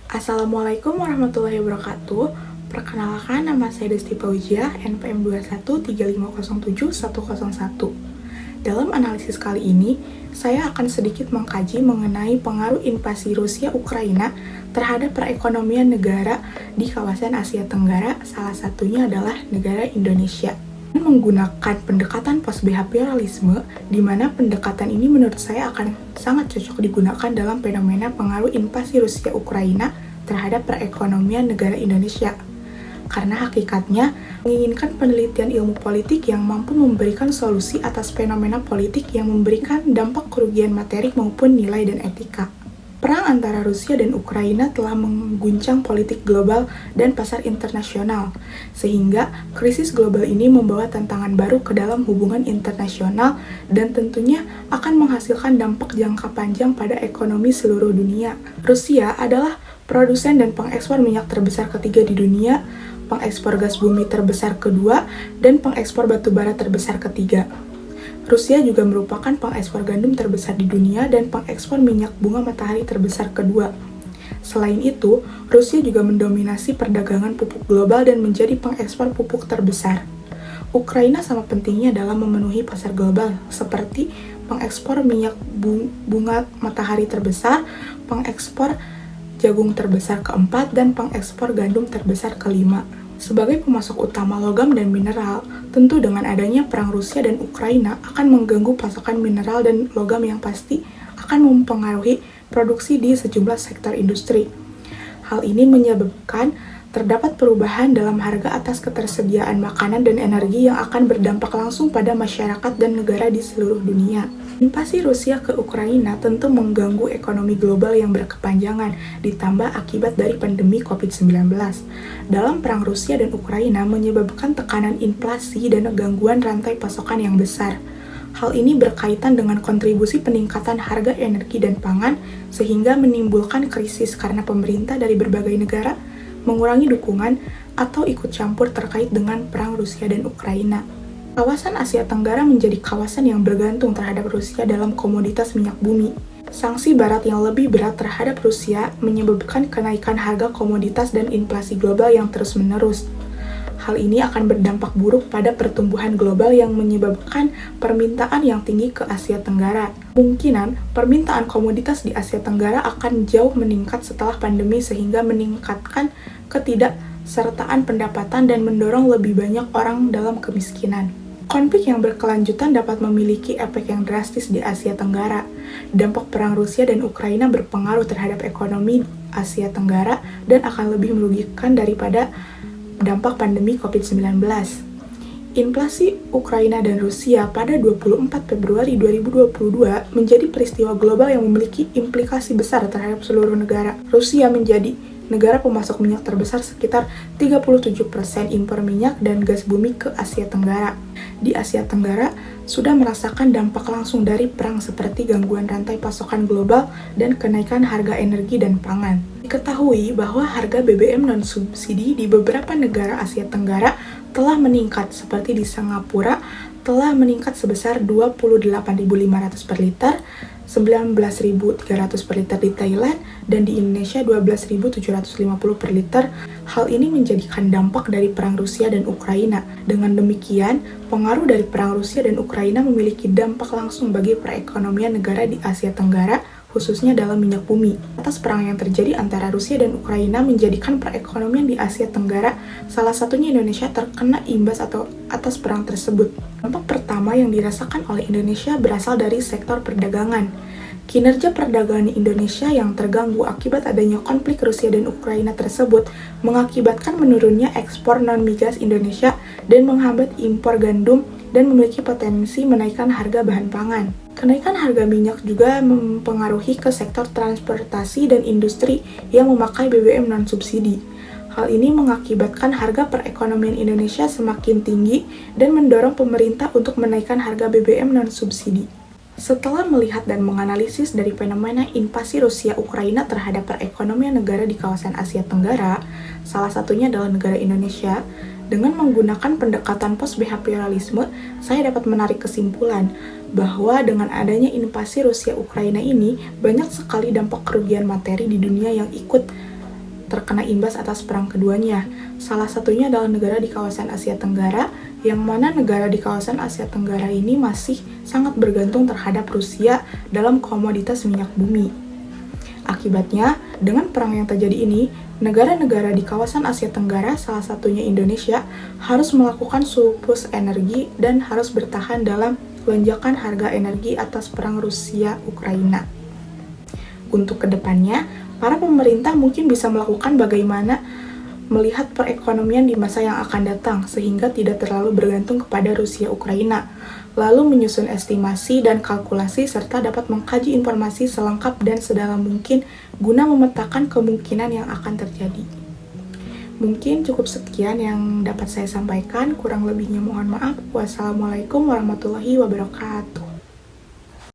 Assalamualaikum warahmatullahi wabarakatuh. Perkenalkan, nama saya Desti Pauziah, NPM 213507-101. Dalam analisis kali ini, saya akan sedikit mengkaji mengenai pengaruh invasi Rusia Ukraina terhadap perekonomian negara di kawasan Asia Tenggara, salah satunya adalah negara Indonesia. Menggunakan pendekatan post-behavioralisme, di mana pendekatan ini menurut saya akan sangat cocok digunakan dalam fenomena pengaruh invasi Rusia Ukraina terhadap perekonomian negara Indonesia. Karena hakikatnya, menginginkan penelitian ilmu politik yang mampu memberikan solusi atas fenomena politik yang memberikan dampak kerugian materi maupun nilai dan etika. Perang antara Rusia dan Ukraina telah mengguncang politik global dan pasar internasional, sehingga krisis global ini membawa tantangan baru ke dalam hubungan internasional dan tentunya akan menghasilkan dampak jangka panjang pada ekonomi seluruh dunia. Rusia adalah produsen dan pengekspor minyak terbesar ketiga di dunia, pengekspor gas bumi terbesar kedua, dan pengekspor batu bara terbesar ketiga. Rusia juga merupakan pengekspor gandum terbesar di dunia dan pengekspor minyak bunga matahari terbesar kedua. Selain itu, Rusia juga mendominasi perdagangan pupuk global dan menjadi pengekspor pupuk terbesar. Ukraina sama pentingnya dalam memenuhi pasar global, seperti pengekspor minyak bunga matahari terbesar, pengekspor jagung terbesar keempat, dan pengekspor gandum terbesar kelima. Sebagai pemasok utama logam dan mineral, tentu dengan adanya perang Rusia dan Ukraina akan mengganggu pasokan mineral dan logam yang pasti akan mempengaruhi produksi di sejumlah sektor industri. Hal ini menyebabkan terdapat perubahan dalam harga atas ketersediaan makanan dan energi yang akan berdampak langsung pada masyarakat dan negara di seluruh dunia. Invasi Rusia ke Ukraina tentu mengganggu ekonomi global yang berkepanjangan, ditambah akibat dari pandemi COVID-19. Dalam perang Rusia dan Ukraina menyebabkan tekanan inflasi dan gangguan rantai pasokan yang besar. Hal ini berkaitan dengan kontribusi peningkatan harga energi dan pangan, sehingga menimbulkan krisis karena pemerintah dari berbagai negara mengurangi dukungan atau ikut campur terkait dengan perang Rusia dan Ukraina. Kawasan Asia Tenggara menjadi kawasan yang bergantung terhadap Rusia dalam komoditas minyak bumi. Sanksi Barat yang lebih berat terhadap Rusia menyebabkan kenaikan harga komoditas dan inflasi global yang terus-menerus. Hal ini akan berdampak buruk pada pertumbuhan global yang menyebabkan permintaan yang tinggi ke Asia Tenggara. Kemungkinan permintaan komoditas di Asia Tenggara akan jauh meningkat setelah pandemi sehingga meningkatkan ketidaksertaan pendapatan dan mendorong lebih banyak orang dalam kemiskinan. Konflik yang berkelanjutan dapat memiliki efek yang drastis di Asia Tenggara. Dampak perang Rusia dan Ukraina berpengaruh terhadap ekonomi Asia Tenggara dan akan lebih merugikan daripada dampak pandemi COVID-19. Inflasi Ukraina dan Rusia pada 24 Februari 2022 menjadi peristiwa global yang memiliki implikasi besar terhadap seluruh negara. Rusia menjadi negara pemasok minyak terbesar sekitar 37% impor minyak dan gas bumi ke Asia Tenggara. Di Asia Tenggara sudah merasakan dampak langsung dari perang seperti gangguan rantai pasokan global dan kenaikan harga energi dan pangan. Diketahui bahwa harga BBM non-subsidi di beberapa negara Asia Tenggara telah meningkat, seperti di Singapura telah meningkat sebesar 28.500 per liter, 19.300 per liter di Thailand, dan di Indonesia 12.750 per liter. Hal ini menjadikan dampak dari perang Rusia dan Ukraina. Dengan demikian, pengaruh dari perang Rusia dan Ukraina memiliki dampak langsung bagi perekonomian negara di Asia Tenggara, khususnya dalam minyak bumi. Atas perang yang terjadi antara Rusia dan Ukraina menjadikan perekonomian di Asia Tenggara, salah satunya Indonesia, terkena imbas atau atas perang tersebut. Dampak pertama yang dirasakan oleh Indonesia berasal dari sektor perdagangan. Kinerja perdagangan Indonesia yang terganggu akibat adanya konflik Rusia dan Ukraina tersebut mengakibatkan menurunnya ekspor non-migas Indonesia dan menghambat impor gandum dan memiliki potensi menaikkan harga bahan pangan. Kenaikan harga minyak juga mempengaruhi ke sektor transportasi dan industri yang memakai BBM non-subsidi. Hal ini mengakibatkan harga perekonomian Indonesia semakin tinggi dan mendorong pemerintah untuk menaikkan harga BBM non-subsidi. Setelah melihat dan menganalisis dari fenomena invasi Rusia Ukraina terhadap perekonomian negara di kawasan Asia Tenggara, salah satunya adalah negara Indonesia, dengan menggunakan pendekatan post-behavioralisme, saya dapat menarik kesimpulan bahwa dengan adanya invasi Rusia Ukraina ini, banyak sekali dampak kerugian materi di dunia yang ikut terkena imbas atas perang keduanya. Salah satunya adalah negara di kawasan Asia Tenggara, yang mana negara di kawasan Asia Tenggara ini masih sangat bergantung terhadap Rusia dalam komoditas minyak bumi. Akibatnya, dengan perang yang terjadi ini, negara-negara di kawasan Asia Tenggara, salah satunya Indonesia, harus melakukan surplus energi dan harus bertahan dalam lonjakan harga energi atas perang Rusia-Ukraina. Untuk kedepannya, para pemerintah mungkin bisa melakukan bagaimana melihat perekonomian di masa yang akan datang sehingga tidak terlalu bergantung kepada Rusia-Ukraina, lalu menyusun estimasi dan kalkulasi serta dapat mengkaji informasi selengkap dan sedalam mungkin guna memetakan kemungkinan yang akan terjadi. Mungkin cukup sekian yang dapat saya sampaikan, kurang lebihnya mohon maaf. Wassalamualaikum warahmatullahi wabarakatuh.